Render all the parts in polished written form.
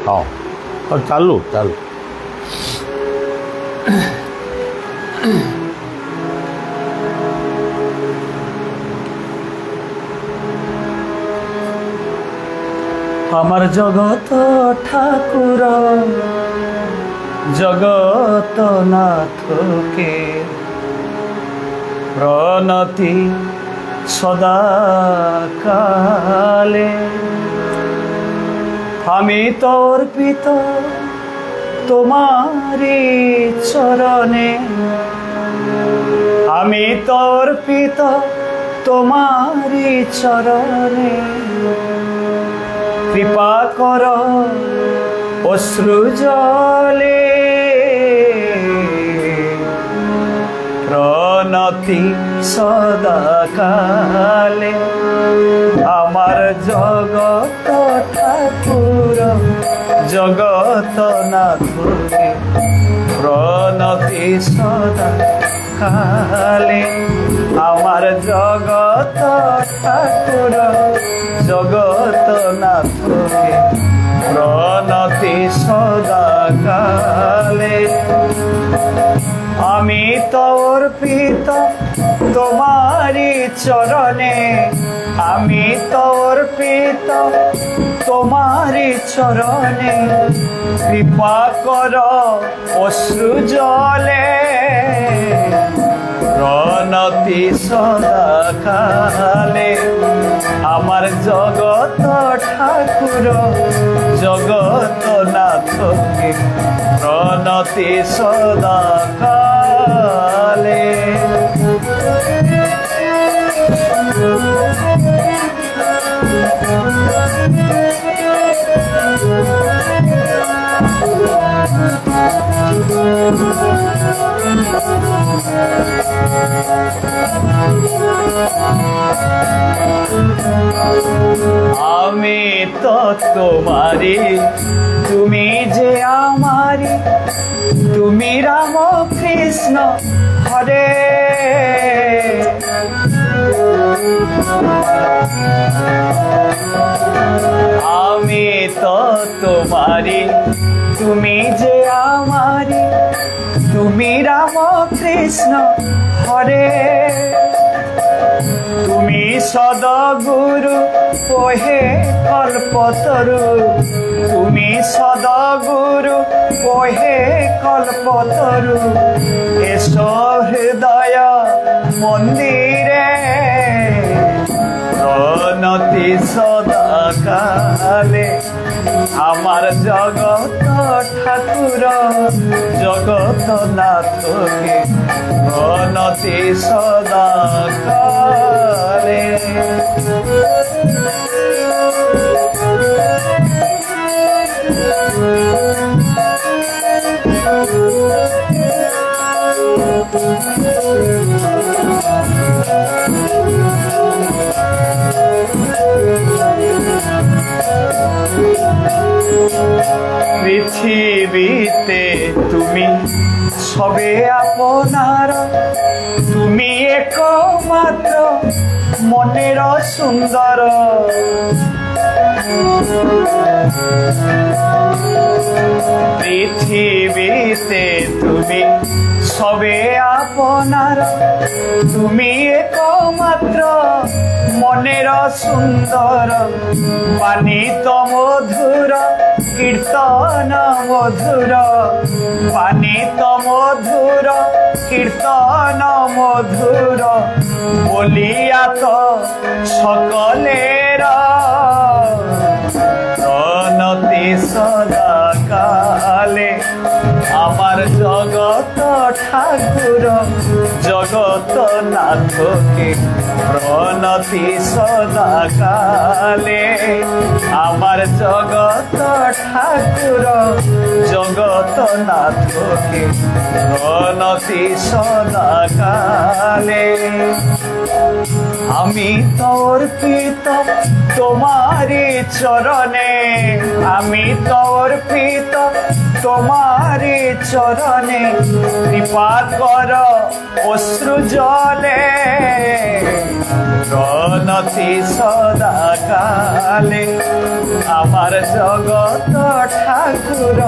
हाँ और चालू चालू আমার জগত ঠাকুর জগত নাথকে প্রণতি সদা কালে আমি তো অর্পিত তোমারি চরণে আমি তো অর্পিত তোমারি চরণে কৃপা কর অশ্রু জলে প্রণতি সদা কালে আমার জগত ঠাকুর জগত নাথকে প্রণতি সদা কালে আমার জগত ঠাকুর জগত নাথকে প্রণতি সদা কালে আমি তো অর্পিত তোমারি চরণে আমি তো অর্পিত তোমারি চরণে কৃপা কর অশ্রু জলে প্রণতি সদা কালে আমার জগত ঠাকুর জগত নাথকে প্রণতি সদা কালে আমি তো তোমারি তুমি যে আমারি তুমি রাম কৃষ্ণ হরে আমি তো তোমারি তুমি যে আমারি তুমি রাম কৃষ্ণ হরে তুমি সদগুরু ওহে কল্পতরু তুমি সদগুরু ওহে কল্পতরু এসো হৃদয় মন্দিরে প্রণতি সদা কালে আমার জগত ঠাকুর জগত নাথকে প্রণতি সদা কালে পৃথিবীতে তুমি সবে আপনার তুমি একমাত্র মনের সুন্দর পৃথিবীতে তুমি সবে আপনার তুমি একমাত্র মনের সুন্দর পানিত মধুর কীর্তন মধুর পানিত মধুর কীর্তন মধুর বলিয়া তো সকলের প্রণতি সদা কালে আমার জগত ঠাকুর জগত নাথকে প্রণতি সদা কালে আমার জগত ঠাকুর জগত নাথকে প্রণতি সদা কালে আমি তো অর্পিত তোমারি চরণে আমি তো অর্পিত তোমারি চরণে কৃপা কর অশ্রু জলে প্রণতি সদা কালে আমার জগত ঠাকুর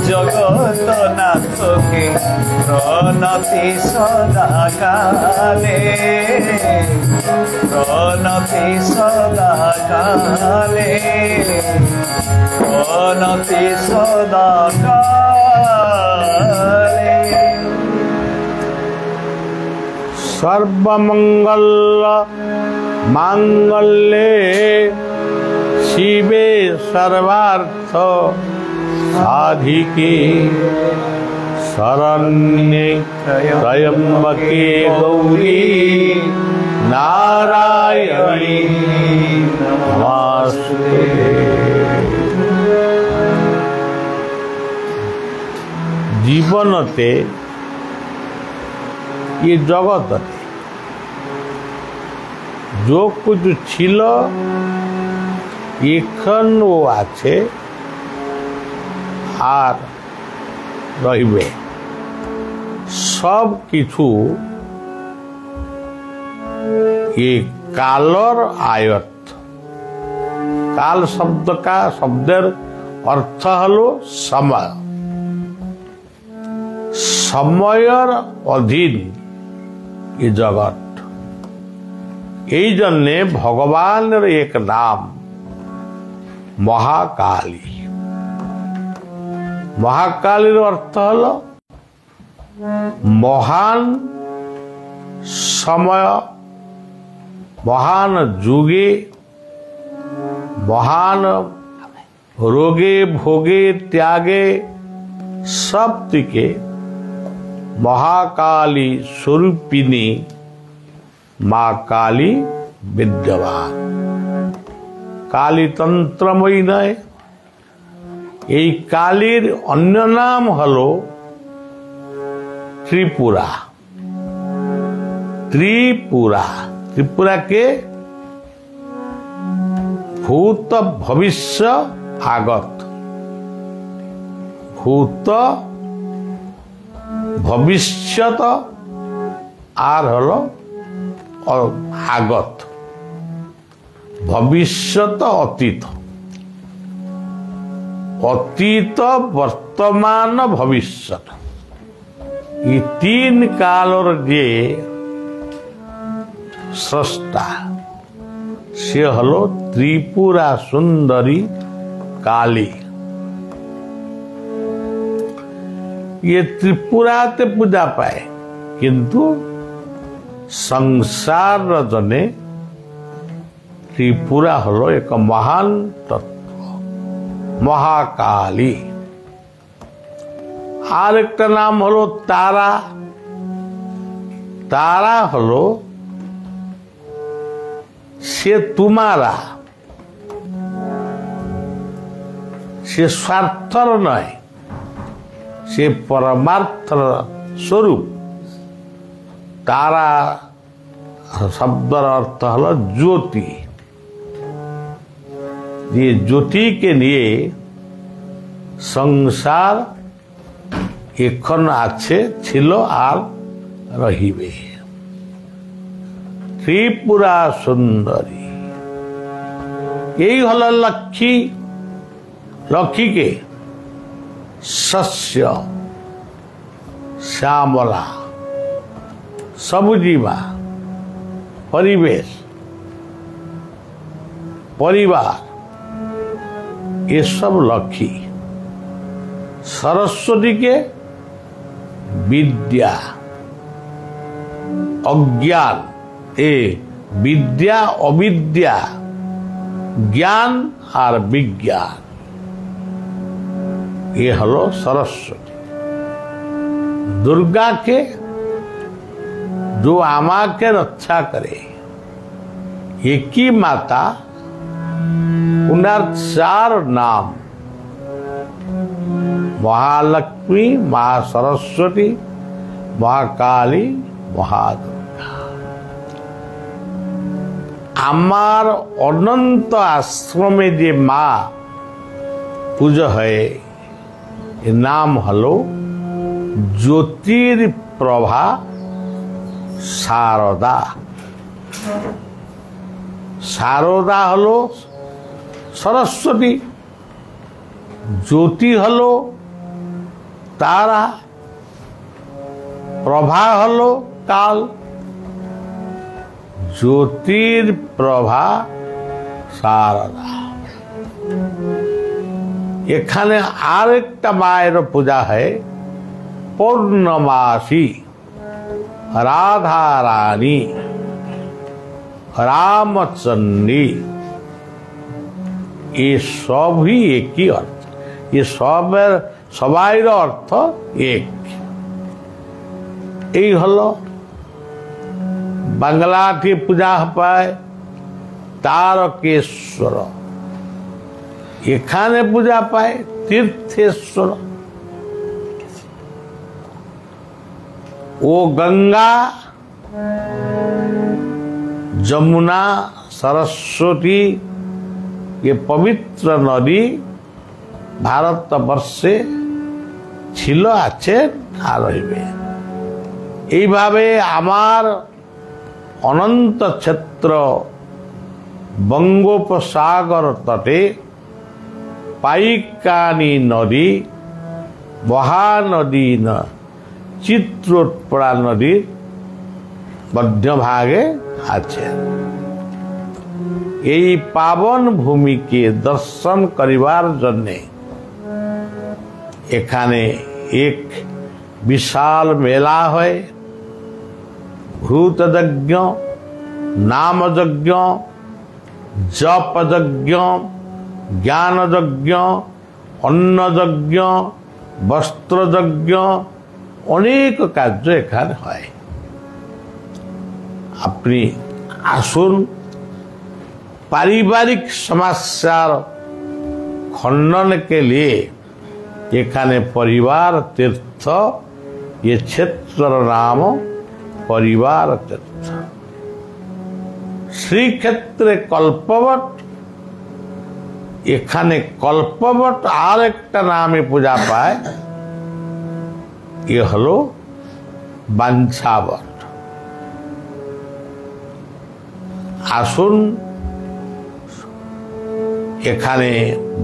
জগত নাথকে প্রণতি সদা কালে প্রণতি সদা কালে প্রণতি সদা কালে। सर्वमंगल मांगल्ये शिवे सर्वार्थ साधिके शरण्ये त्र्यंबके गौरी नारायणी नमस्ते। जीवनते ये जगत जो कुछ छिल एखन वो आछे आर रहिबे सब किछु ये कालर आयत। काल शब्द का शब्दर अर्थ हलो समय समयर अधीन ये जगत। यही जन्ने भगवान एक नाम महाकाली। महाकाली अर्थ हल महान समय महान जुगे महान रोगे भोगे त्यागे सब के महाकाली स्वरूपिणी माँ काली विद्यमान। काली तंत्रमयी नय এই কালীর অন্য নাম হলো ত্রিপুরা। ত্রিপুরা ত্রিপুরাকে ভূত ভবিষ্য আগত ভূত ভবিষ্যৎ আর হলো আগত ভবিষ্যৎ অতীত অতীত বর্তমান ভবিষ্যৎ ये तीन कालर जे स्रष्टा से हलो त्रिपुरा सुंदरी काली। ये त्रिपुरा ते पूजा पाए किंतु संसार जने त्रिपुरा हलो एक महान तत्व महाकाली। আর একটা নাম হলো তারা। তারা হলো সে তোমারা সে স্বার্থর নয় সে পরমার্থর স্বরূপ। তারা শব্দের অর্থ হলো জ্যোতি। যে জ্যোতিকে নিয়ে সংসার এখন আছে ছিল আর রহিবে। ত্রিপুরা সুন্দরী এই হল লক্ষ্মী। লক্ষ্মীকে শস্য শ্যামলা সবুজিমা পরিবেশ পরিবার এসব লক্ষ্মী। सरस्वती के विद्या अज्ञान ए विद्या अविद्या ज्ञान और विज्ञान ये हलो सरस्वती। दुर्गा के जो आमा के रक्षा करे एक ही माता उनार चार नाम महालक्ष्मी महा सरस्वती महाकाली महादुर्गा। आमार अनंत आश्रमे जे माँ पूजा है नाम हलो ज्योतिर्प्रभा शारदा। সারদা হলো সরস্বতী, জ্যোতি হলো তারা, প্রভা হলো কাল। জ্যোতির প্রভা সারদা। এখানে আরেকটা মায়ের পূজা হয়, পূর্ণমাসী রাধা রানী, রামচন্দ্রী। ये सब ही एक ही अर्थ, ये সবাই অর্থ এক। এই হলো বাংলাটি পূজা পায় তারকেশ্বর, এখানে পূজা পায় তীর্থেশ্বর। ও গঙ্গা, যমুনা, সরস্বতী, ये पवित्र नदी ভারতবর্ষে ছিল, আছে, আর রইবে। এইভাবে আমার অনন্ত ক্ষেত্র বঙ্গোপসাগর তটে পাইকানি নদী, মহানদী, চিত্রোৎপলা নদীর মধ্যভাগে আছে। এই পাবন ভূমিকে দর্শন করিবার জন্যে এখানে এক বিশাল মেলা হয়। ভূতযজ্ঞ, নামযজ্ঞ, জপযজ্ঞ, জ্ঞানযজ্ঞ, অন্নযজ্ঞ, বস্ত্রযজ্ঞ, অনেক কার্য এখানে হয়। আপনি আসুন, पारिवारिक समस्या खंडन के लिए एखाने परिवार तीर्थ, ये क्षेत्र नाम परिवार तीर्थ। श्री क्षेत्र कल्पवट, एखाने कल्पवट और एक नामे पूजा पाए, ये हलो बांछावट। आसुन এখানে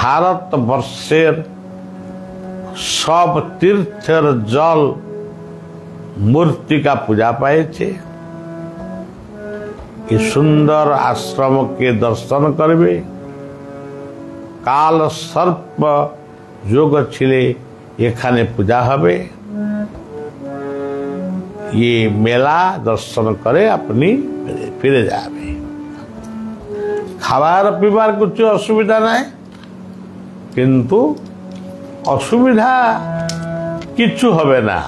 ভারতবর্ষের সব তীর্থের জল মূর্তিকা পূজা পাইছে। এই সুন্দর আশ্রমকে দর্শন করবে। কাল সর্প যোগ ছিলে এখানে পূজা হবে। ये मेला दर्शन करे अपनी फिरे जावे। खावार पीबार कुछ असुविधा नहीं, किंतु असुविधा किछु हबे ना।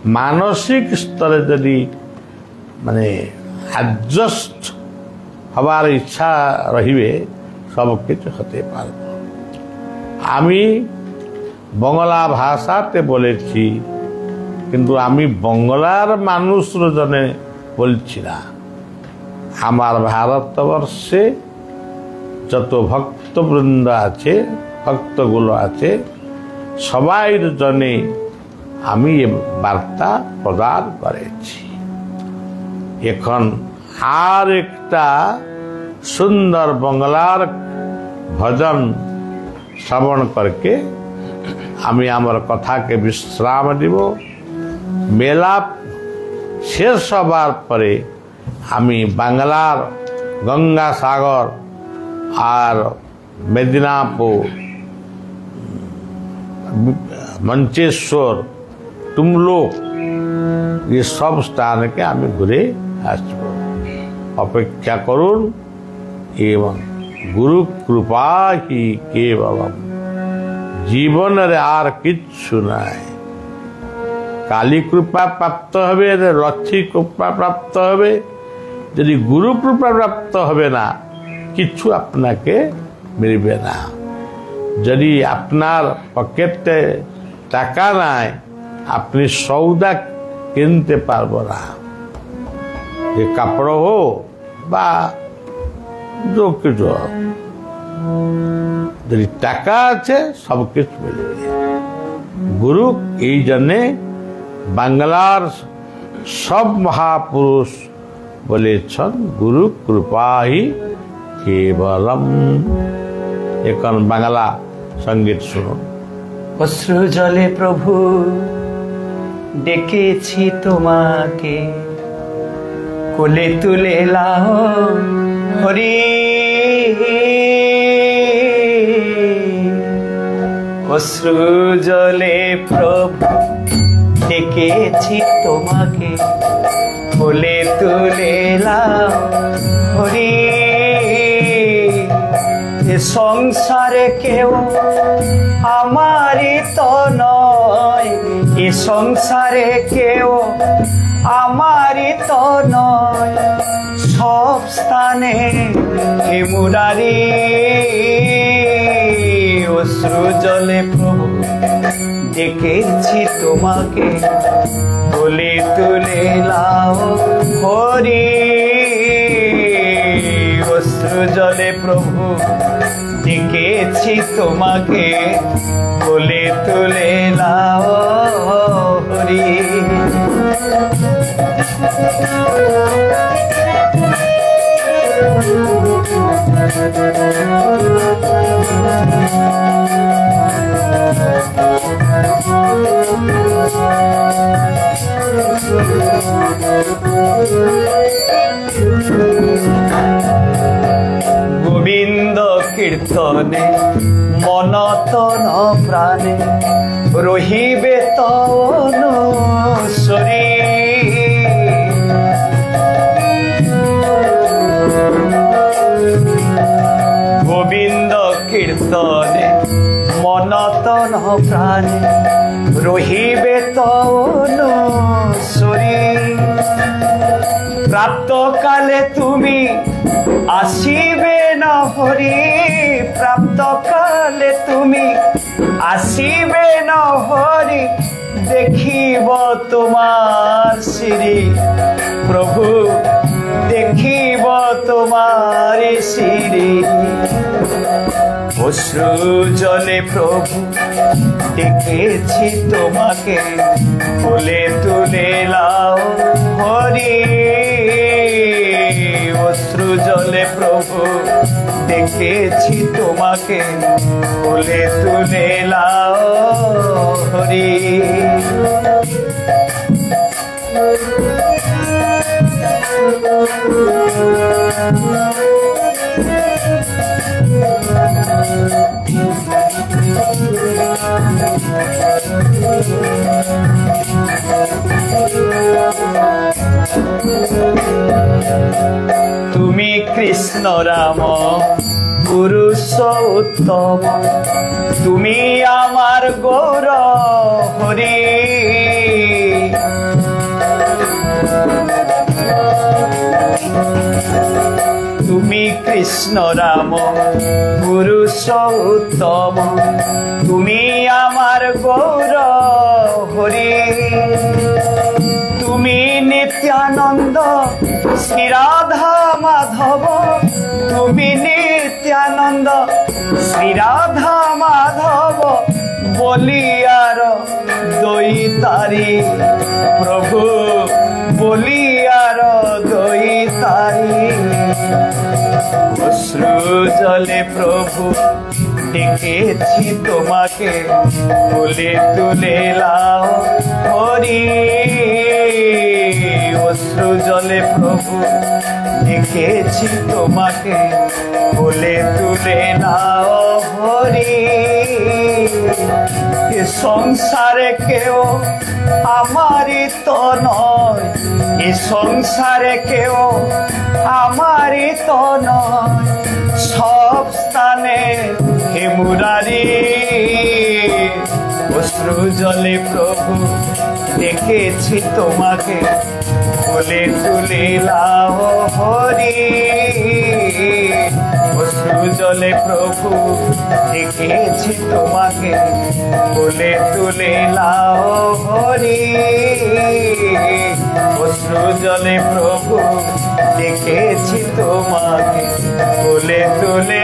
मानसिक स्तर यदि माने एडजस्ट हबार इच्छा रहिबे सब किछु हते पारबो। आमी बंगला भाषाते बोलेछि, किंतु आमी बंगलार मानुषर जने बोलछि ना। हमार भारतवर्षे যত ভক্তবৃন্দ আছে, ভক্তগুলো আছে, সবাইর জন্য আমি এই বার্তা প্রদান করেছি। এখন আর একটা সুন্দর বাংলার ভজন শ্রবণ করকে আমি আমার কথাকে বিশ্রাম দিব। মেলা শেষ হবার পরে আমি বাংলার গঙ্গাসাগর और मेदिनापुर, मंचेश्वर, तुमलोक, ये सब स्थान के आमी घुरे आसब। अपेक्षा करुन एवं गुरु कृपा ही केवलम। जीवन रे आर किच्छु नाई। काली कृपा प्राप्त हबे, लक्ष्मी कृपा प्राप्त हबे, यदि गुरु कृपा प्राप्त हबे ना किच्छु आपनाके मिलबे ना। यदि आपनार पकेटे टाका नाई, अपनी सौदा किनते पारबो ना। ये कापड़ हो बा जो किछु, यदि टाका आछे सब किछु मिलबे। गुरु এই জন্যে বাংলার सब महापुरुष বলেছেন গুরু কৃপা হি কেবলম। এখন বাংলা সঙ্গীত শুনুন। অশ্রু জলে প্রভু ডেকেছি তোমাকে, কোলে তুলে লাও হরি। অশ্রু জলে প্রভু ডেকেছি তোমাকে, কোলে তুলে লাও হরি। এ সংসারে কেউ আমারই তো নয়, এ সংসারে কেউ আমারই তো নয়, সব স্থানে হে মুরারি। অশ্রু জলে প্রভু ডেকেছি তোমাকে, কোলে তুলে লাও হরি। অশ্রু জলে প্রভু ডেকেছি তোমাকে, কোলে তুলে লাও হরি। গোবিন্দ কীর্তনে মনতন প্রাণে রহিবে তনুশ্বরী। গোবিন্দ কীর্তনে মনতন প্রাণে রহিবে তনুশ্বরী। প্রাপ্ত কালে তুমি আসিবে না হরি, প্রাপ্ত কালে তুমি আসিবে না হরি। দেখিব তোমার শ্রী প্রভু, দেখিব তোমার শ্রী। অশ্রু জলে প্রভু ডেকেছি তোমাকে, কোলে তুলে লাও হরি। অশ্রু জলে প্রভু ডেকেছি তোমাকে, কোলে তুলে লাও হরি। তুমি কৃষ্ণ রাম পুরুষ উত্তম, তুমি আমার গৌর হরি। তুমি কৃষ্ণ রাম পুরুষ উত্তম, তুমি আমার গৌর হরি। তুমি নিত্যানন্দ শ্রী রাধা মাধব, তুমি নিত্যানন্দ শ্রী রাধা মাধব। বলিয়ার দৈতারি প্রভু, বলিয়ার দৈতারি। অশ্রু জলে প্রভু ডেকেছি তোমাকে, কোলে তুলে লাও হরি। অশ্রু জলে প্রভু ডেকেছি তোমাকে, কোলে তুলে লাও হরি। এ সংসারে কেউ আমারই তো নয়, এ সংসারে কেউ আমারই তো নয়, সব স্থানে হে মুরারি। অশ্রু জলে প্রভু ডেকেছি তোমাকে, কোলে তুলে লাও হরি। অশ্রু জলে প্রভু ডেকেছি তোমাকে, কোলে তুলে লাও হরি। অশ্রু জলে প্রভু ডেকেছি তোমাকে, কোলে তুলে